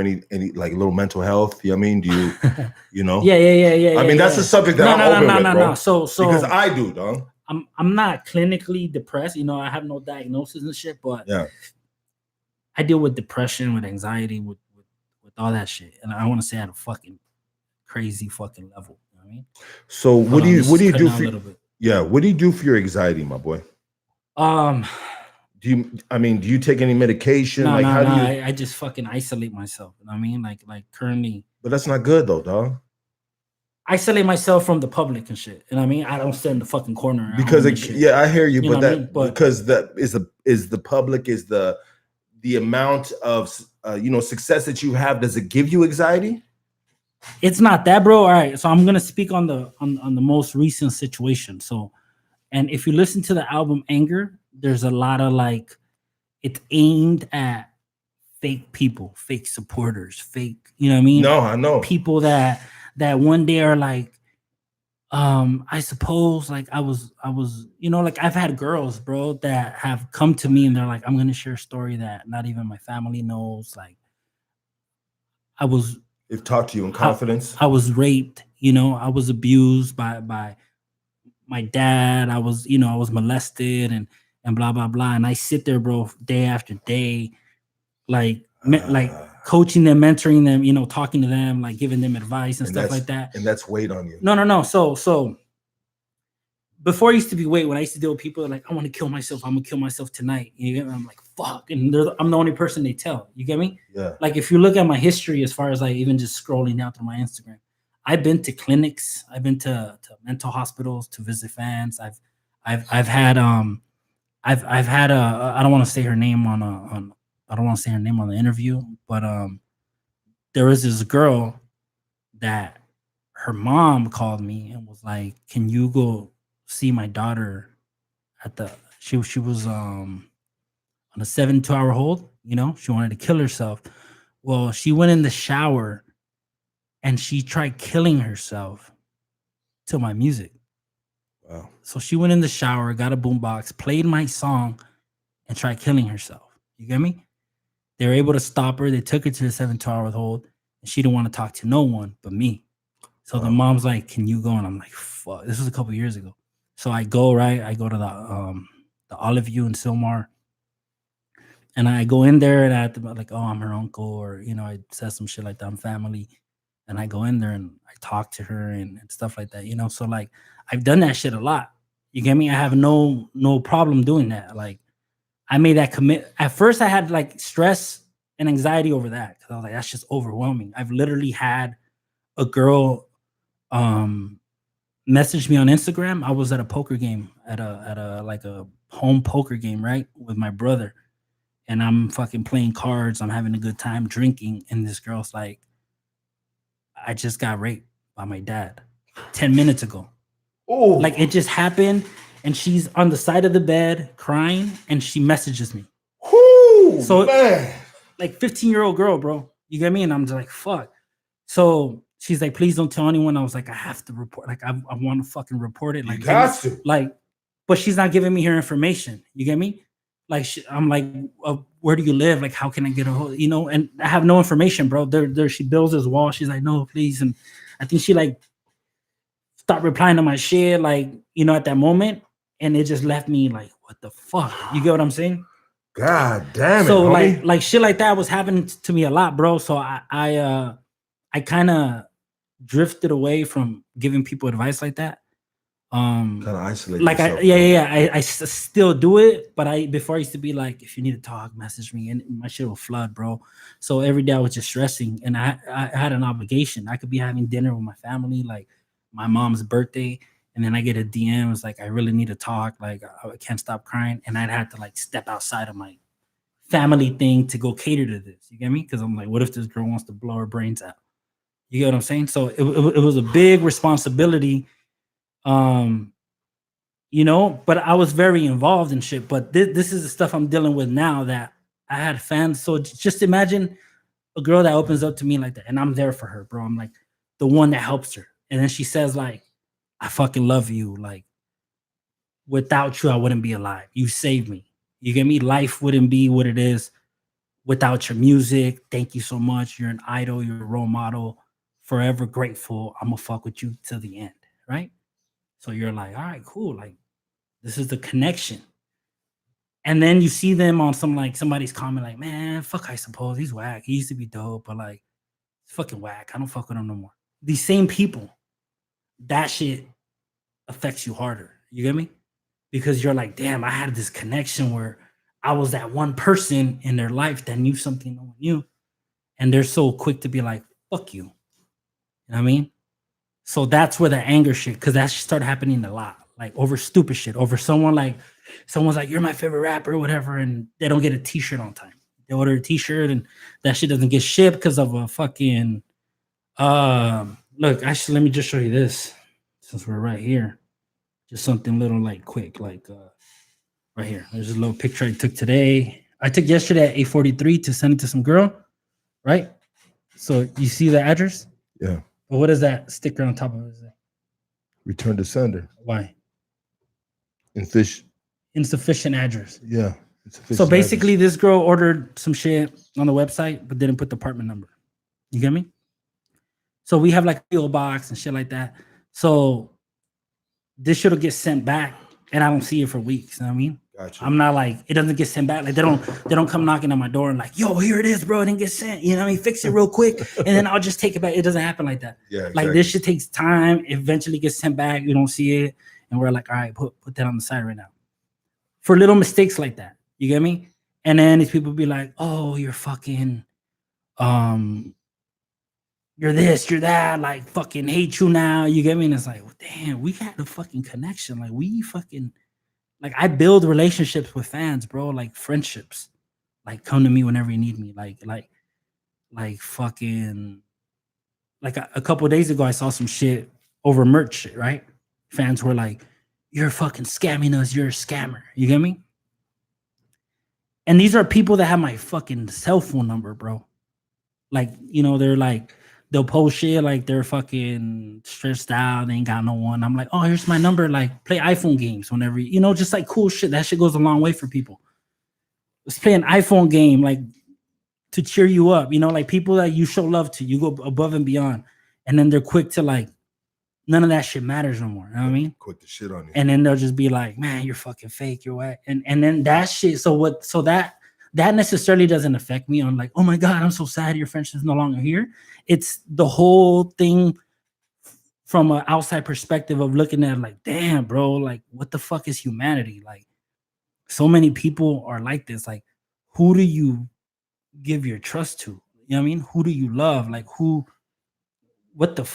any like little mental health? You know what I mean? Do you, you know? Yeah. I mean, that's a subject that I'm open with, bro. So because I do, dog. I'm not clinically depressed. You know, I have no diagnosis and shit, but yeah, I deal with depression, with anxiety, with all that shit, and I want to say at a fucking crazy fucking level. You know what I mean? So what do you do for what do you do for your anxiety, my boy? Do you take any medication? No, I just fucking isolate myself. You know what I mean? Like currently. But that's not good though, dog. Isolate myself from the public and shit. You know what I mean? I don't sit in the fucking corner. Because I hear you, but that I mean? Because that is the public, is the amount of success that you have, does it give you anxiety? It's not that, bro. All right, so I'm gonna speak on the most recent situation. So, and if you listen to the album Anger, there's a lot of like, it's aimed at fake people, fake supporters, fake, you know what I mean? No, I know. People that one day are like, I suppose like I was, like I've had girls, bro, that have come to me and they're like, I'm gonna share a story that not even my family knows. Like they've talked to you in confidence. I was raped, I was abused by my dad. I was molested and blah blah blah. And I sit there, bro, day after day, like coaching them, mentoring them, talking to them, like giving them advice and stuff like that. And that's weight on you. No. So before I used to be weight, when I used to deal with people like, I want to kill myself, I'm gonna kill myself tonight. You get me? I'm like, fuck. And I'm the only person they tell. You get me? Yeah. Like if you look at my history, as far as like even just scrolling down through my Instagram, I've been to clinics, I've been to mental hospitals to visit fans. I've had I don't want to say her name on the interview, but there was this girl that her mom called me and was like, can you go see my daughter at she was on a 72-hour hold, she wanted to kill herself. Well, she went in the shower and she tried killing herself to my music. Wow. So she went in the shower, got a boombox, played my song, and tried killing herself. You get me? They were able to stop her. They took her to the 72-hour hold, and she didn't want to talk to no one but me. So the mom's like, can you go? And I'm like, fuck. This was a couple years ago. So I go, right? I go to the Olive View in Silmar. And I go in there and I have to be like, oh, I'm her uncle, or, I said some shit like that. I'm family. And I go in there and I talk to her and stuff like that, So like, I've done that shit a lot. You get me? I have no problem doing that. Like, I made that commit. At first I had like stress and anxiety over that, because I was like, that's just overwhelming. I've literally had a girl message me on Instagram. I was at a poker game, at a home poker game, right, with my brother. And I'm fucking playing cards. I'm having a good time drinking. And this girl's like, I just got raped by my dad 10 minutes ago. Oh, like it just happened. And she's on the side of the bed crying, and she messages me. Ooh, so man. Like 15-year-old girl, bro. You get me? And I'm just like, fuck. So she's like, please don't tell anyone. I was like, I have to report. Like, I want to fucking report it. Like, you got to. Like, but she's not giving me her information. You get me? Like, I'm like, where do you live? Like, how can I get a hold? And I have no information, bro. There. She builds this wall. She's like, no, please. And I think she like stopped replying to my shit, like, at that moment. And it just left me like, what the fuck? You get what I'm saying? God damn it. So homie. like shit like that was happening to me a lot, bro. So I kind of drifted away from giving people advice like that. Kind of isolate like yourself, I still do it, but before I used to be like, if you need to talk, message me, and my shit will flood, bro. So every day I was just stressing, and I had an obligation. I could be having dinner with my family, like my mom's birthday, and then I get a DM. It's like, I really need to talk. Like, I can't stop crying. And I'd have to like step outside of my family thing to go cater to this. You get me? Because I'm like, what if this girl wants to blow her brains out? You get what I'm saying? So it was a big responsibility, but I was very involved in shit. But this is the stuff I'm dealing with now, that I had fans. So just imagine a girl that opens up to me like that, and I'm there for her, bro. I'm like the one that helps her. And then she says like, I fucking love you. Like, without you, I wouldn't be alive. You saved me. You get me? Life wouldn't be what it is without your music. Thank you so much. You're an idol. You're a role model. Forever grateful. I'm gonna fuck with you till the end, right? So you're like, all right, cool. Like this is the connection. And then you see them on some like somebody's comment like, man, fuck I suppose he's whack. He used to be dope, but like it's fucking whack. I don't fuck with him no more. These same people, that shit affects you harder. You get me? Because you're like, damn, I had this connection where I was that one person in their life that knew something no one knew. And they're so quick to be like, fuck you. You know what I mean? So that's where the anger shit, because that started happening a lot, like over stupid shit, over someone's like, you're my favorite rapper or whatever, and they don't get a t-shirt on time. They order a t-shirt and that shit doesn't get shipped because of a fucking look, actually, let me just show you this since we're right here. Just something little like quick, like right here. There's a little picture I took today. I took yesterday at 8:43 to send it to some girl, right? So you see the address? Yeah. But what is that sticker on top of it? Return to sender. Why? Insufficient address. Yeah. So basically, this girl ordered some shit on the website, but didn't put the apartment number. You get me? So we have like a PO box and shit like that. So this shit'll get sent back, and I don't see it for weeks. You know what I mean? Gotcha. I'm not like, it doesn't get sent back. Like they don't come knocking on my door and like, yo, here it is, bro. It didn't get sent. You know what I mean? Fix it real quick, and then I'll just take it back. It doesn't happen like that. Yeah. Exactly. Like this shit takes time. Eventually gets sent back. You don't see it, and we're like, all right, put that on the side right now. For little mistakes like that, you get me? And then these people be like, oh, you're fucking, you're this, you're that, like fucking hate you now. You get me? And it's like, well, damn, we got the fucking connection. Like we fucking, like I build relationships with fans, bro. Like friendships. Like come to me whenever you need me. Like fucking, like a couple of days ago, I saw some shit over merch shit, right? Fans were like, you're fucking scamming us. You're a scammer. You get me? And these are people that have my fucking cell phone number, bro. Like, you know, they're like, they'll post shit like they're fucking stressed out. They ain't got no one. I'm like, oh, here's my number. Like, play iPhone games whenever, you know, just like cool shit. That shit goes a long way for people. Let's play an iPhone game, like to cheer you up. You know, like people that you show love to, you go above and beyond. And then they're quick to like, none of that shit matters no more. You know what I mean? Quick to shit on you. And then they'll just be like, man, you're fucking fake. You're whack. And then that shit. So that necessarily doesn't affect me on like, oh my God, I'm so sad your friendship is no longer here. It's the whole thing from an outside perspective of looking at like, damn, bro, like what the fuck is humanity? Like so many people are like this. Like, who do you give your trust to? You know what I mean? Who do you love? Like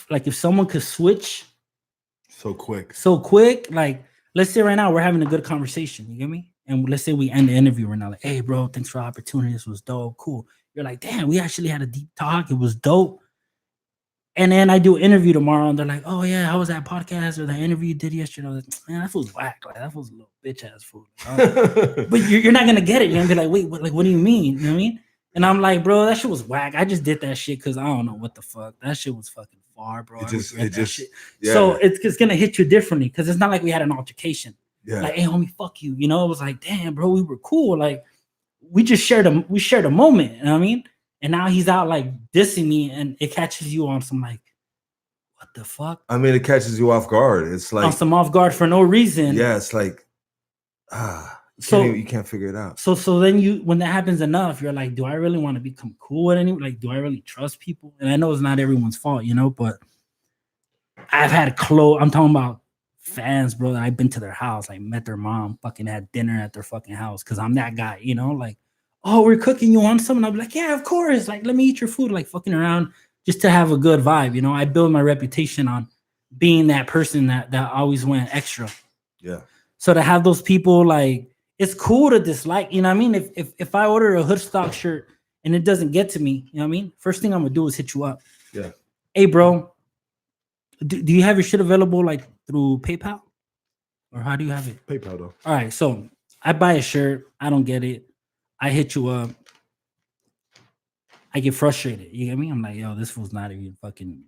like if someone could switch so quick, like let's say right now we're having a good conversation, you get me? And let's say we end the interview right now, like, hey bro, thanks for the opportunity. This was dope, cool. You're like, damn, we actually had a deep talk. It was dope. And then I do an interview tomorrow, and they're like, oh yeah, how was that podcast or the interview you did yesterday? I was like, man, that was whack. Like that was a little bitch ass fool. But you're not gonna get it. You're gonna be like, wait, what do you mean? You know what I mean? And I'm like, bro, that shit was whack. I just did that shit because I don't know what the fuck. That shit was fucking far, bro. Shit. Yeah. So it's gonna hit you differently because it's not like we had an altercation. Yeah. Like, hey, homie, fuck you. You know, it was like, damn, bro, we were cool. Like, we shared a moment. You know what I mean? And now he's out like dissing me, and it catches you on some like, what the fuck? I mean, it catches you off guard. It's like on some off guard for no reason. Yeah, it's like, you can't figure it out. So then when that happens enough, you're like, do I really want to become cool with anyone? Like, do I really trust people? And I know it's not everyone's fault, you know, but I've had I'm talking about fans, bro, that I've been to their house, like met their mom, fucking had dinner at their fucking house because I'm that guy, you know, like, oh, we're cooking, you want something? I'll be like, yeah, of course. Like, let me eat your food, like fucking around just to have a good vibe, you know. I build my reputation on being that person that always went extra. Yeah. So to have those people, like, it's cool to dislike, you know what I mean? If I order a Hoodstock shirt and it doesn't get to me, you know what I mean? First thing I'm gonna do is hit you up. Yeah. Hey, bro, do you have your shit available like through PayPal? Or how do you have it? PayPal though. All right, so I buy a shirt, I don't get it. I hit you up. I get frustrated. You get me? I'm like, yo, this fool's not even fucking.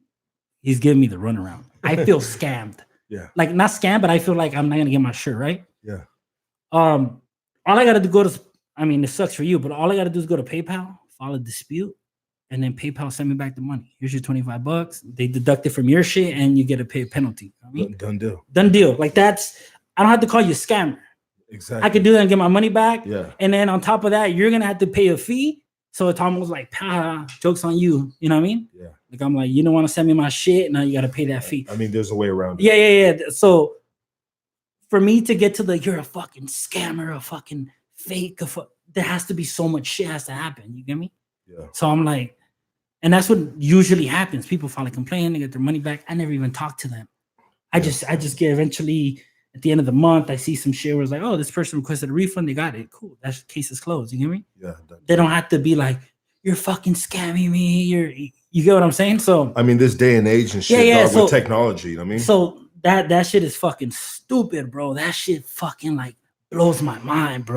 He's giving me the runaround. I feel scammed. Yeah. Like not scammed, but I feel like I'm not gonna get my shirt, right? Yeah. All I gotta do I mean, it sucks for you, but all I got to do is go to PayPal, file a dispute, and then PayPal send me back the money. Here's your $25. They deduct it from your shit, and you get to pay a penalty. I mean, done deal. Done deal. Like that's, I don't have to call you a scammer. Exactly. I could do that and get my money back. Yeah. And then on top of that, you're gonna have to pay a fee. So it's almost like, joke's on you. You know what I mean? Yeah. Like I'm like, you don't want to send me my shit. Now you got to pay that fee. I mean, there's a way around it. Yeah. So for me to get to the, you're a fucking scammer, a fucking fake, there has to be so much shit has to happen. You get me? Yeah. So I'm like, and that's what usually happens. People file a complaint, they get their money back. I never even talk to them. I just get eventually at the end of the month, I see some shit where it's like, oh, this person requested a refund. They got it. Cool. That case is closed. You get me? Yeah. They don't have to be like, you're fucking scamming me. You get what I'm saying? So I mean, this day and age and shit, dog, with technology, you know what I mean? So that shit is fucking stupid, bro. That shit fucking like blows my mind, bro.